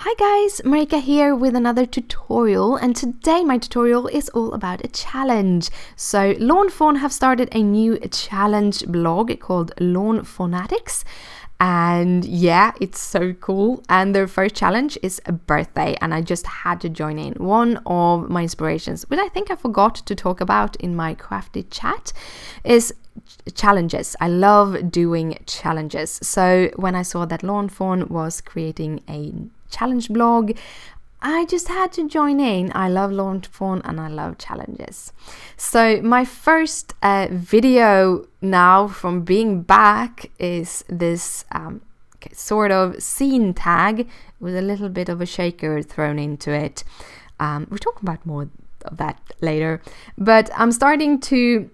Hi guys, Marika here with another tutorial, and today my tutorial is all about a challenge. So Lawn Fawn have started a new challenge blog called Lawn Fawnatics, and yeah, it's so cool. And their first challenge is a birthday, and I just had to join in. One of my inspirations, which I think I forgot to talk about in my crafty chat, is challenges. I love doing challenges. So when I saw that Lawn Fawn was creating a challenge blog, I just had to join in. I love Lawn Fawn and I love challenges. So my first video now from being back is this sort of scene tag with a little bit of a shaker thrown into it. We'll talk about more of that later, but I'm starting to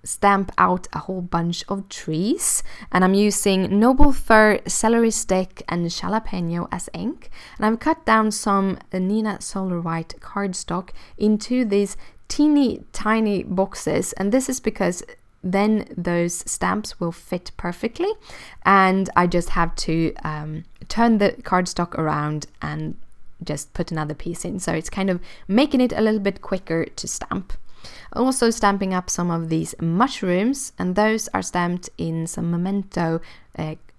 stamp out a whole bunch of trees, and I'm using noble fir, celery stick and jalapeno as ink, and I've cut down some Neenah Solar White cardstock into these teeny tiny boxes, and this is because then those stamps will fit perfectly, and I just have to turn the cardstock around and just put another piece in, so it's kind of making it a little bit quicker to stamp. Also stamping up some of these mushrooms, and those are stamped in some Memento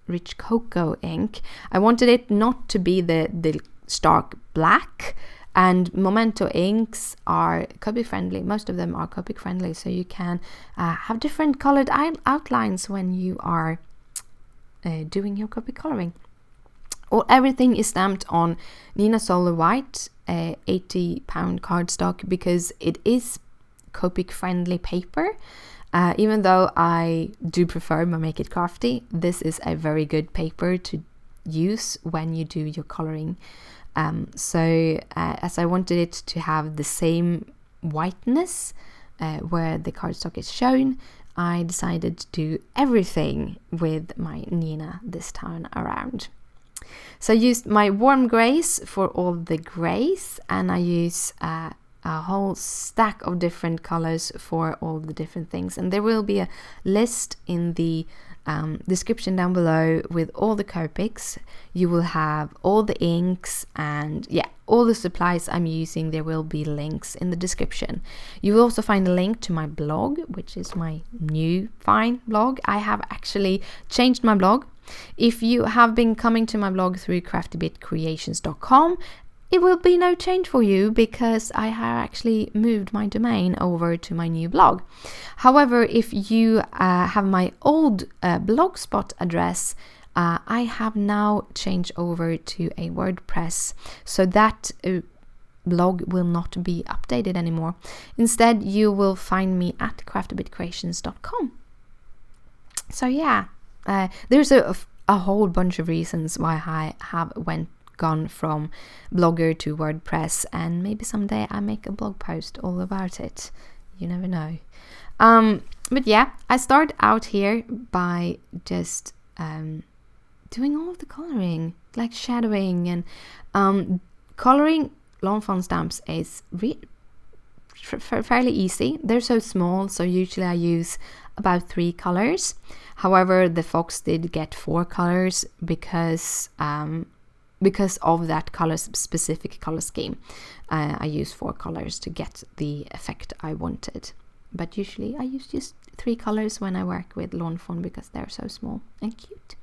rich cocoa ink. I wanted it not to be the stark black, and Memento inks are Copic friendly. Most of them are Copic friendly, so you can have different colored outlines when you are doing your Copic coloring. Everything is stamped on Neenah Solar White 80-pound cardstock because it is Copic friendly paper. Even though I do prefer Make It Crafty, this is a very good paper to use when you do your coloring. So as I wanted it to have the same whiteness where the cardstock is shown, I decided to do everything with my Neenah this time around. So I used my warm grays for all the grays, and I use a whole stack of different colors for all the different things, and there will be a list in the description down below with all the Copics. You will have all the inks and all the supplies I'm using. There will be links in the description. You will also find a link to my blog, which is my new fine blog. I have actually changed my blog. If you have been coming to my blog through craftybitcreations.com, it will be no change for you because I have actually moved my domain over to my new blog. However, if you have my old blogspot address, I have now changed over to a WordPress, so that blog will not be updated anymore. Instead, you will find me at craftybitcreations.com. So yeah, there's a whole bunch of reasons why I have gone from Blogger to WordPress, and maybe someday I make a blog post all about it. You never know. But yeah, I start out here by just doing all of the coloring, like shadowing and coloring Lawn Fawn stamps is fairly easy. They're so small, so usually I use about 3 colors. However, the fox did get 4 colors because of that specific color scheme. I use 4 colors to get the effect I wanted. But usually I use just 3 colors when I work with Lawn Fawn because they're so small and cute.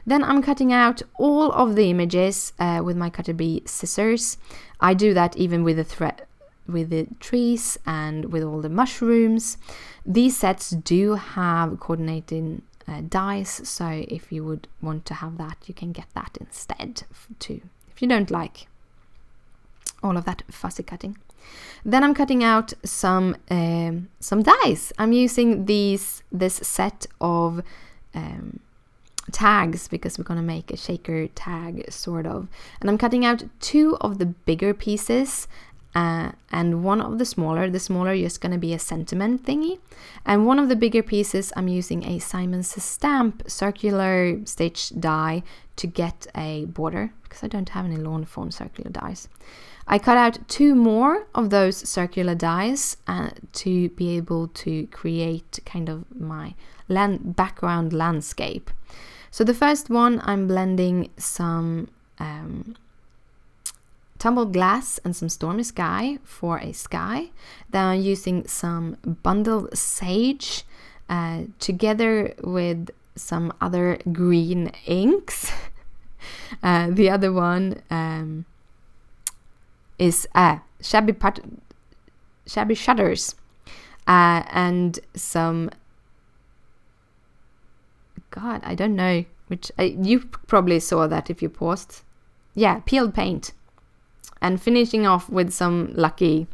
Then I'm cutting out all of the images with my Cutter Bee scissors. I do that even with the thread, with the trees and with all the mushrooms. These sets do have coordinating dies, so if you would want to have that, you can get that instead too, if you don't like all of that fussy cutting. Then I'm cutting out some dies. I'm using this set of tags because we're going to make a shaker tag sort of, and I'm cutting out 2 of the bigger pieces and one of the smaller just going to be a sentiment thingy, and one of the bigger pieces I'm using a Simon's Stamp circular stitch die to get a border because I don't have any Lawn Fawn circular dies. I cut out 2 more of those circular dies to be able to create kind of my background landscape. So the first one, I'm blending some tumbled glass and some stormy sky for a sky. Then I'm using some bundled sage together with some other green inks. The other one is shabby shutters and some, God, I don't know which, you probably saw that if you paused. Yeah, peeled paint. And finishing off with some the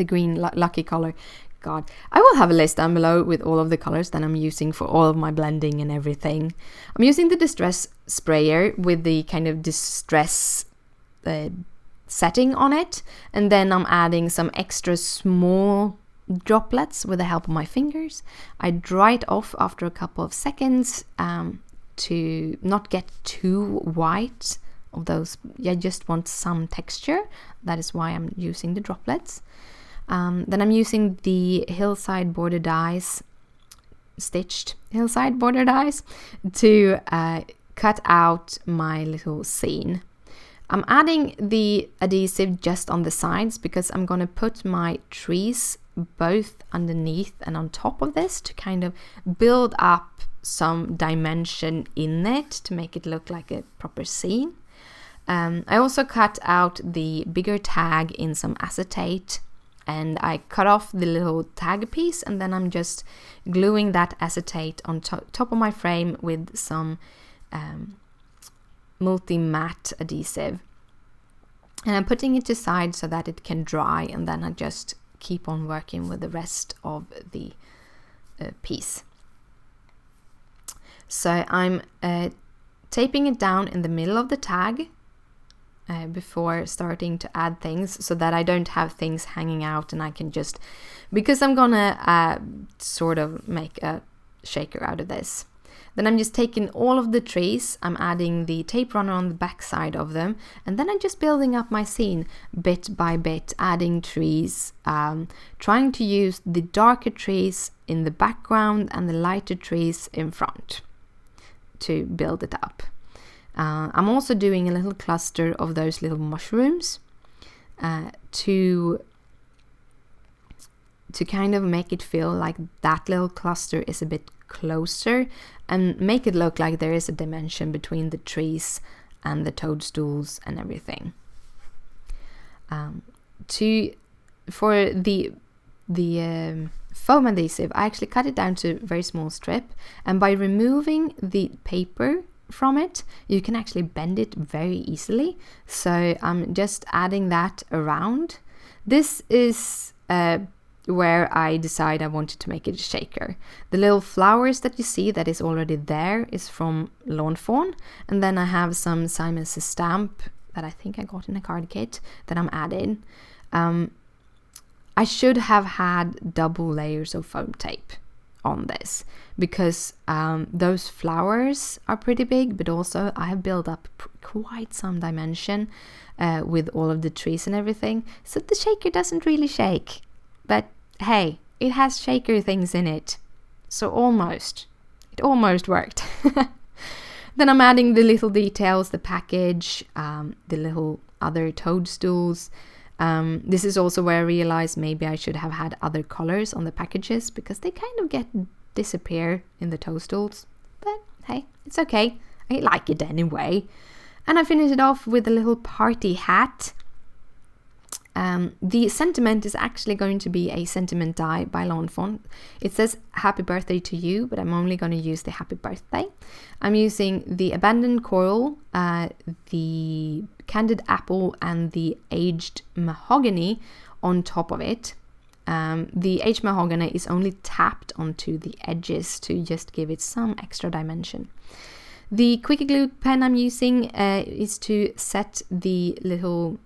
green lucky color. God, I will have a list down below with all of the colors that I'm using for all of my blending and everything. I'm using the Distress sprayer with the kind of distress setting on it. And then I'm adding some extra small droplets with the help of my fingers. I dry it off after a couple of seconds to not get too white of those. I just want some texture. That is why I'm using the droplets. Then I'm using the hillside border dies, stitched hillside border dies, to cut out my little scene. I'm adding the adhesive just on the sides because I'm going to put my trees both underneath and on top of this to kind of build up some dimension in it to make it look like a proper scene. I also cut out the bigger tag in some acetate, and I cut off the little tag piece, and then I'm just gluing that acetate on top of my frame with some multi-matte adhesive. And I'm putting it aside so that it can dry, and then I just keep on working with the rest of the piece. So I'm taping it down in the middle of the tag before starting to add things, so that I don't have things hanging out, and I can just, because I'm gonna sort of make a shaker out of this. Then I'm just taking all of the trees, I'm adding the tape runner on the back side of them, and then I'm just building up my scene bit by bit, adding trees, trying to use the darker trees in the background and the lighter trees in front to build it up. I'm also doing a little cluster of those little mushrooms to kind of make it feel like that little cluster is a bit closer and make it look like there is a dimension between the trees and the toadstools and everything. For the foam adhesive, I actually cut it down to a very small strip, and by removing the paper from it, you can actually bend it very easily. So I'm just adding that around. This is where I decide I wanted to make it a shaker. The little flowers that you see that is already there is from Lawn Fawn, and then I have some Simon's stamp that I think I got in a card kit that I'm adding. I should have had double layers of foam tape on this because those flowers are pretty big, but also I have built up quite some dimension with all of the trees and everything, so the shaker doesn't really shake. But hey, it has shaker things in it, so it almost worked. Then I'm adding the little details, the package, the little other toadstools. This is also where I realized maybe I should have had other colors on the packages because they kind of disappear in the toadstools. But hey, it's okay. I like it anyway. And I finished it off with a little party hat. The sentiment is actually going to be a sentiment die by Lawn Fawn. It says happy birthday to you, but I'm only going to use the happy birthday. I'm using the abandoned coral, the candied apple, and the aged mahogany on top of it. The aged mahogany is only tapped onto the edges to just give it some extra dimension. The Quickie Glue pen I'm using is to set the little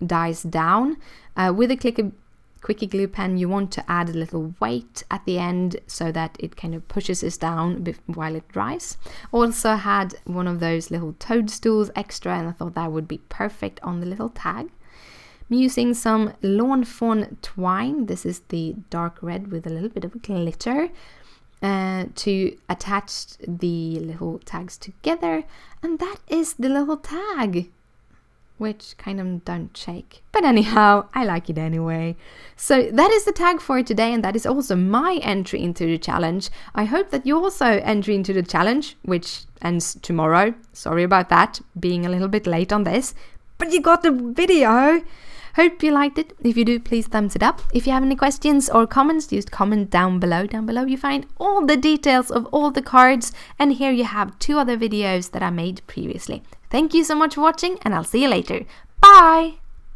dies down. With a Quickie Glue pen, you want to add a little weight at the end so that it kind of pushes this down while it dries. Also had one of those little toadstools extra, and I thought that would be perfect on the little tag. I'm using some Lawn Fawn twine. This is the dark red with a little bit of glitter. to attach the little tags together, and that is the little tag, which kind of don't shake, but anyhow, I like it anyway. So that is the tag for today, and that is also my entry into the challenge. I hope that you also enter into the challenge, which ends tomorrow. Sorry about that, being a little bit late on this, but you got the video. Hope you liked it. If you do, please thumbs it up. If you have any questions or comments, just comment down below. Down below you find all the details of all the cards, and here you have 2 other videos that I made previously. Thank you so much for watching, and I'll see you later. Bye!